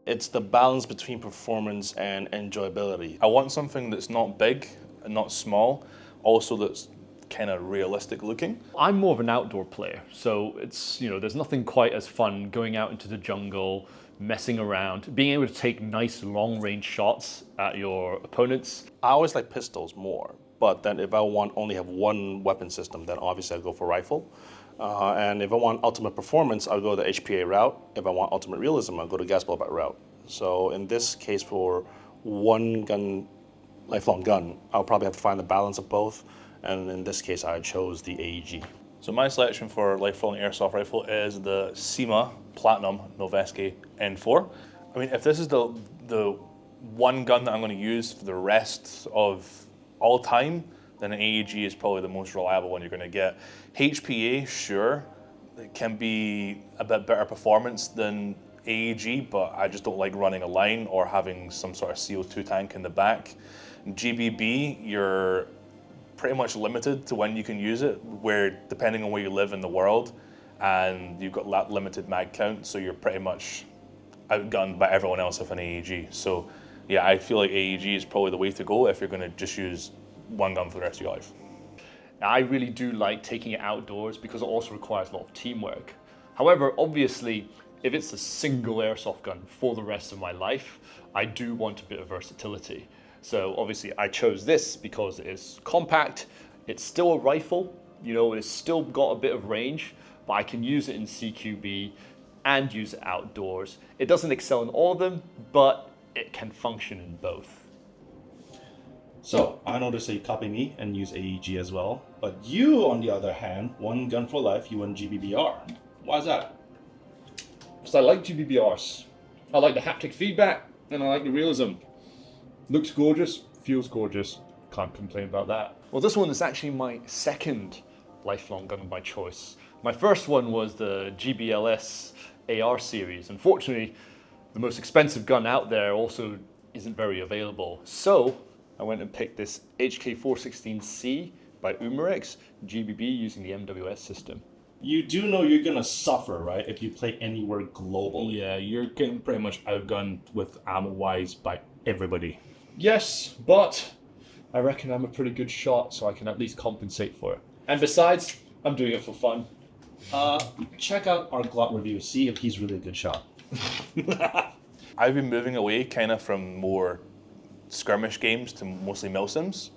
It's the balance between performance and enjoyability. I want something that's not big and not small, also that's kind of realistic looking. I'm more of an outdoor player, so it's, there's nothing quite as fun going out into the jungle, messing around, being able to take nice long range shots at your opponents. I always like pistols more, but then if I only have one weapon system, then obviously I go for rifle. And if I want ultimate performance, I'll go the HPA route. If I want ultimate realism, I'll go the gas blowback route. So in this case, for one gun, lifelong gun, I'll probably have to find the balance of both. And in this case, I chose the AEG. So my selection for lifelong airsoft rifle is the SEMA Platinum Noveske N4. I mean, if this is the one gun that I'm going to use for the rest of all time, then an AEG is probably the most reliable one you're going to get. HPA, sure, it can be a bit better performance than AEG, but I just don't like running a line or having some sort of CO2 tank in the back. GBB, you're pretty much limited to when you can use it, where depending on where you live in the world, and you've got that limited mag count, so you're pretty much outgunned by everyone else with an AEG. So yeah, I feel like AEG is probably the way to go if you're going to just use one gun for the rest of your life. I really do like taking it outdoors because it also requires a lot of teamwork. However, obviously, if it's a single airsoft gun for the rest of my life, I do want a bit of versatility. So obviously I chose this because it is compact, it's still a rifle, it's still got a bit of range, but I can use it in CQB and use it outdoors. It doesn't excel in all of them, but it can function in both. So I noticed that you copy me and use AEG as well, but you, on the other hand, one gun for life, you went GBBR. Why is that? Because I like GBBRs. I like the haptic feedback, and I like the realism. Looks gorgeous, feels gorgeous. Can't complain about that. Well, this one is actually my second lifelong gun of my choice. My first one was the GBLS AR series. Unfortunately, the most expensive gun out there also isn't very available. So I went and picked this HK416C by Umarex GBB using the MWS system. You do know you're gonna suffer, right, if you play anywhere globally. Yeah, you're getting pretty much outgunned with ammo-wise by everybody. Yes, but I reckon I'm a pretty good shot, so I can at least compensate for it. And besides, I'm doing it for fun. Check out our Glock review, see if he's really a good shot. I've been moving away kind of from more skirmish games to mostly milsims.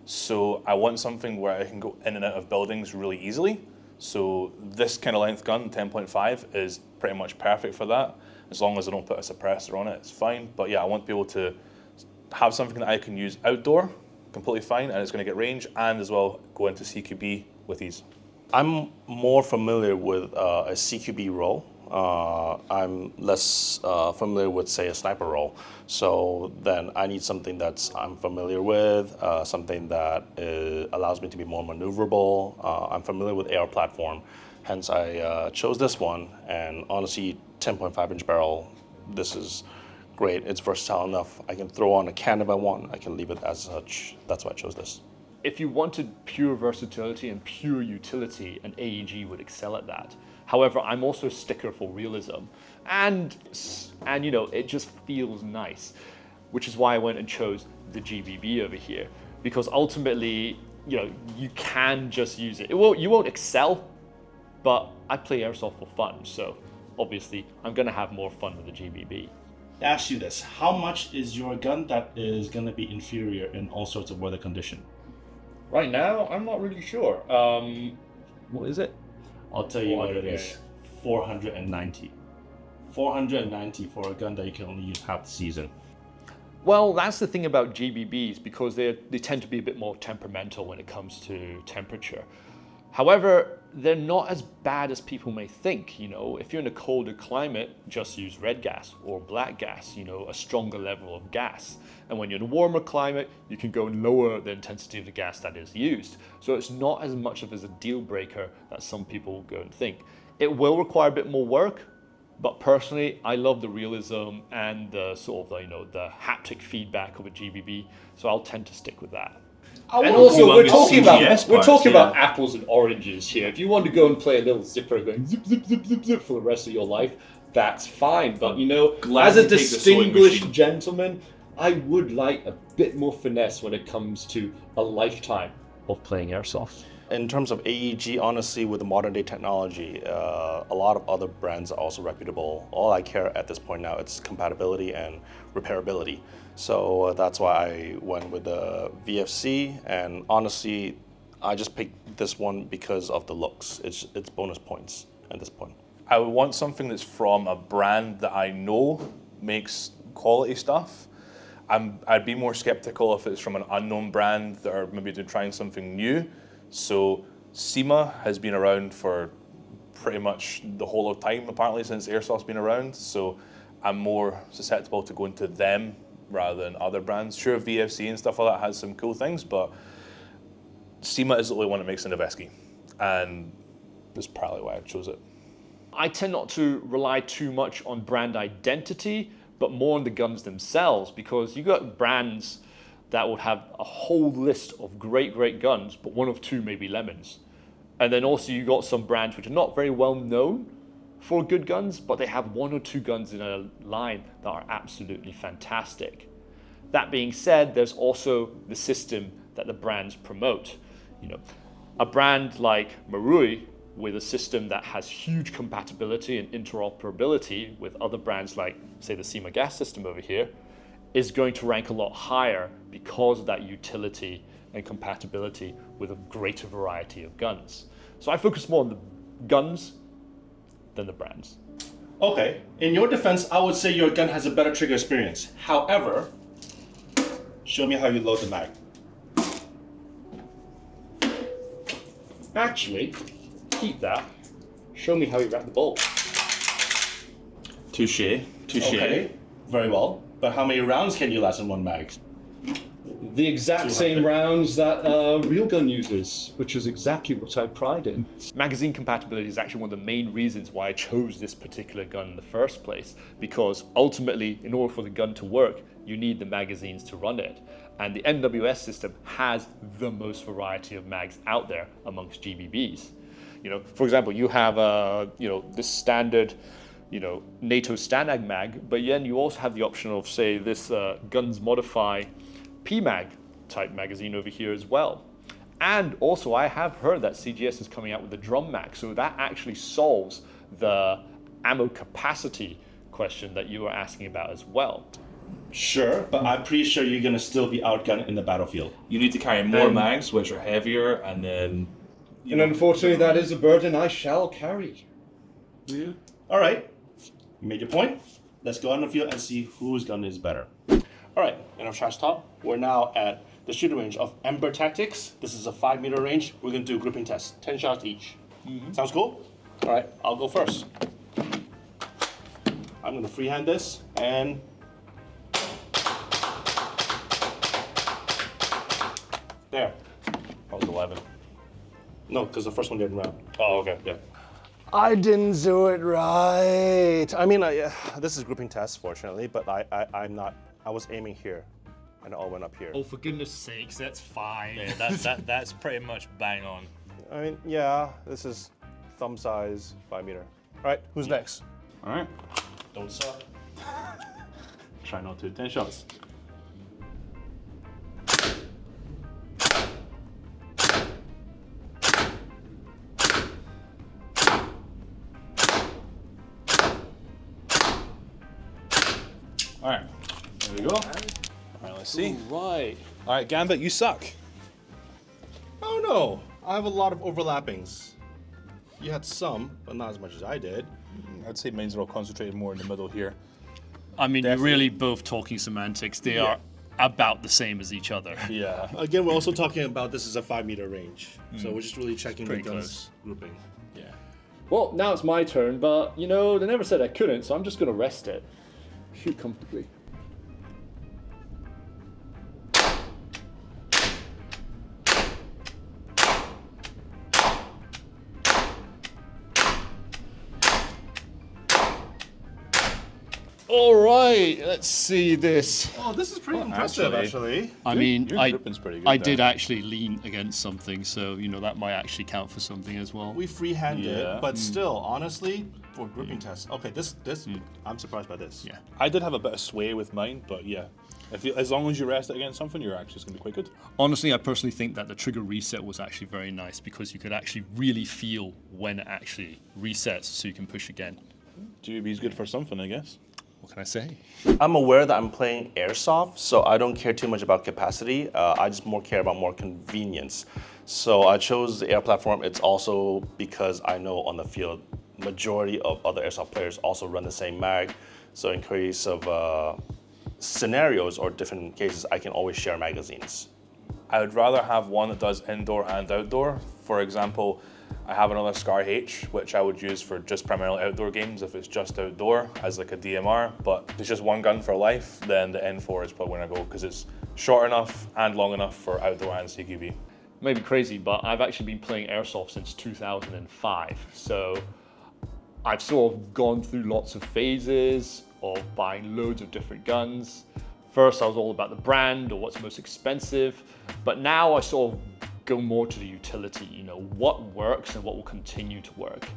So I want something where I can go in and out of buildings really easily. So this kind of length gun, 10.5, is pretty much perfect for that. As long as I don't put a suppressor on it, it's fine. But yeah, I want to be able to have something that I can use outdoor, completely fine, and it's going to get range, and as well go into CQB with ease. I'm more familiar with a CQB role. I'm less familiar with, say, a sniper role. So then I need something I'm familiar with, something that allows me to be more maneuverable. I'm familiar with AR platform, hence I chose this one. And honestly, 10.5-inch barrel, this is great. It's versatile enough. I can throw on a can if I want. I can leave it as such. That's why I chose this. If you wanted pure versatility and pure utility, an AEG would excel at that. However, I'm also a sticker for realism, and it just feels nice, which is why I went and chose the GBB over here, because ultimately, you can just use it. You won't excel, but I play airsoft for fun, so obviously I'm gonna have more fun with the GBB. Ask you this, how much is your gun that is gonna be inferior in all sorts of weather condition? Right now, I'm not really sure. What is it? I'll tell you what it is. 490. 490 for a gun that you can only use half the season. Well, that's the thing about GBBs, because they tend to be a bit more temperamental when it comes to temperature. However, they're not as bad as people may think. If you're in a colder climate, just use red gas or black gas, a stronger level of gas. And when you're in a warmer climate, you can go and lower the intensity of the gas that is used. So it's not as much of a deal breaker that some people go and think. It will require a bit more work, but personally, I love the realism and the sort of, the haptic feedback of a GBB. So I'll tend to stick with that. And also, we're talking about apples and oranges here. If you want to go and play a little zipper going zip, zip, zip, zip, zip for the rest of your life, that's fine. But as a gladly take the sewing distinguished machine. gentleman, I would like a bit more finesse when it comes to a lifetime of playing airsoft. In terms of AEG, honestly, with the modern day technology, a lot of other brands are also reputable. All I care at this point now is compatibility and repairability. So that's why I went with the VFC, and honestly, I just picked this one because of the looks. It's bonus points at this point. I would want something that's from a brand that I know makes quality stuff. I'd be more skeptical if it's from an unknown brand that are maybe trying something new. So SEMA has been around for pretty much the whole of time, apparently, since Airsoft's been around. So I'm more susceptible to going to them rather than other brands. Sure, VFC and stuff like that has some cool things, but SEMA is the only one that makes a Noveski, and that's probably why I chose it. I tend not to rely too much on brand identity, but more on the guns themselves, because you got brands that would have a whole list of great guns, but one of two may be lemons. And then also you got some brands which are not very well known for good guns, but they have one or two guns in a line that are absolutely fantastic. That being said, there's also the system that the brands promote. A brand like Marui, with a system that has huge compatibility and interoperability with other brands like, say, the SEMA gas system over here, is going to rank a lot higher because of that utility and compatibility with a greater variety of guns. So I focus more on the guns than the brands. Okay, in your defense, I would say your gun has a better trigger experience. However, show me how you load the mag. Actually, keep that. Show me how you wrap the bolt. Touche. Okay, very well. But how many rounds can you last in one mag? The exact same rounds that Reelgun uses, which is exactly what I pride in. Magazine compatibility is actually one of the main reasons why I chose this particular gun in the first place, because ultimately, in order for the gun to work, you need the magazines to run it. And the NWS system has the most variety of mags out there amongst GBBs. For example, you have this standard NATO Stanag mag, but then you also have the option of, say, this Guns Modify PMag type magazine over here as well. And also I have heard that CGS is coming out with the drum mag, so that actually solves the ammo capacity question that you were asking about as well. Sure, but I'm pretty sure you're gonna still be outgunned in the battlefield. You need to carry more mags, which are heavier, and then... And unfortunately, that is a burden I shall carry. Yeah. All right, you made your point. Let's go on the field and see whose gun is better. All right, in our trash top, we're now at the shooting range of Ember Tactics. This is a 5-meter range. We're gonna do a grouping test, 10 shots each. Sounds cool? All right, I'll go first. I'm gonna freehand this and there. That was 11. No, because the first one didn't round. Oh, okay. Yeah. I didn't do it right. I mean, this is grouping test, fortunately, but I'm not. I was aiming here, and it all went up here. Oh, for goodness sakes, that's fine. Yeah, that's pretty much bang on. I mean, yeah, this is thumb size, 5-meter. All right, who's next? All right. Don't suck. Try not to. 10 shots. All right, there we go. All right, let's see. Right. All right, Gambit, you suck. Oh no, I have a lot of overlappings. You had some, but not as much as I did. I'd say mine's are all concentrated more in the middle here. I mean, you're really both talking semantics. They are about the same as each other. Yeah. Again, we're also talking about this is a 5-meter range, so we're just really checking the Pretty guns close. grouping. Yeah. Well, now it's my turn, but they never said I couldn't, so I'm just gonna rest it. Shoot comfortably. All right, let's see this. Oh, this is pretty impressive, actually. I mean, Your gripping's pretty good I there. did actually lean against something, so that might actually count for something as well. We freehand Yeah. it, but still, honestly, for gripping tests. Okay, this I'm surprised by this. Yeah. I did have a bit of sway with mine, but yeah. As long as you rest it against something, you're actually going to be quite good. Honestly, I personally think that the trigger reset was actually very nice because you could actually really feel when it actually resets, so you can push again. GBB is good for something, I guess. What can I say? I'm aware that I'm playing airsoft, so I don't care too much about capacity. I just care about more convenience. So I chose the air platform. It's also because I know on the field, majority of other airsoft players also run the same mag. So in case of scenarios or different cases, I can always share magazines. I would rather have one that does indoor and outdoor. For example, I have another Scar H, which I would use for just primarily outdoor games if it's just outdoor as like a DMR. But if it's just one gun for life, then the N4 is probably where I go because it's short enough and long enough for outdoor and CQB. Maybe crazy, but I've actually been playing airsoft since 2005. So I've sort of gone through lots of phases of buying loads of different guns. First, I was all about the brand or what's most expensive, but now I sort of go more to the utility, what works and what will continue to work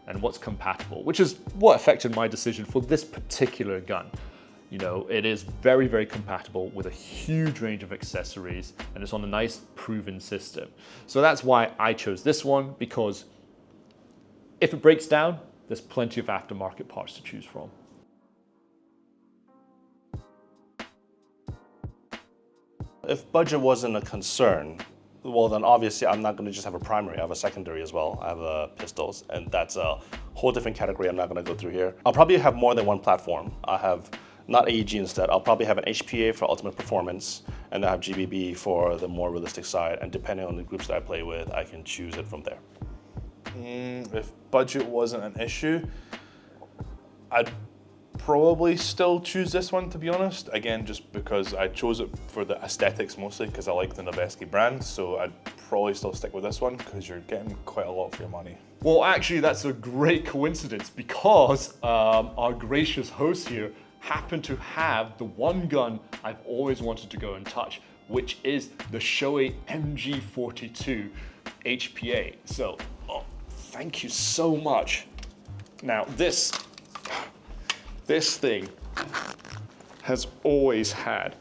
and what's compatible, which is what affected my decision for this particular gun. It is very, very compatible with a huge range of accessories and it's on a nice proven system. So that's why I chose this one, because if it breaks down, there's plenty of aftermarket parts to choose from. If budget wasn't a concern, well then obviously I'm not going to just have a primary, I have a secondary as well. I have pistols, and that's a whole different category I'm not going to go through here. I'll probably have more than one platform. I have not AEG instead. I'll probably have an HPA for ultimate performance, and I have GBB for the more realistic side, and depending on the groups that I play with, I can choose it from there. If budget wasn't an issue, I'd probably still choose this one, to be honest. Again, just because I chose it for the aesthetics mostly, because I like the Noveske brand, so I'd probably still stick with this one because you're getting quite a lot for your money. Well, actually, that's a great coincidence because our gracious host here happened to have the one gun I've always wanted to go and touch, which is the Shoei MG42 HPA. So, thank you so much. Now, this thing has always had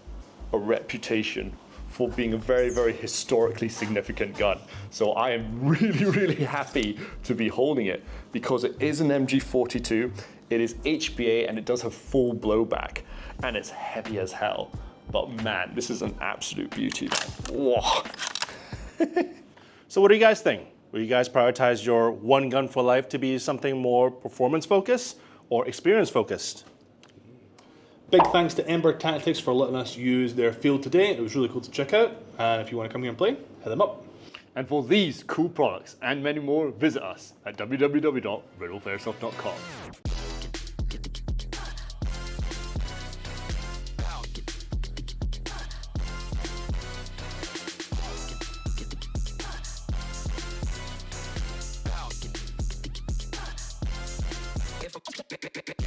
a reputation for being a very, very historically significant gun. So I am really, really happy to be holding it because it is an MG42, it is HPA, and it does have full blowback, and it's heavy as hell. But man, this is an absolute beauty. Whoa. So what do you guys think? Will you guys prioritize your one gun for life to be something more performance focused or experience focused? Big thanks to Ember Tactics for letting us use their field today. It was really cool to check out. And if you want to come here and play, hit them up. And for these cool products and many more, visit us at www.redwolfairsoft.com. If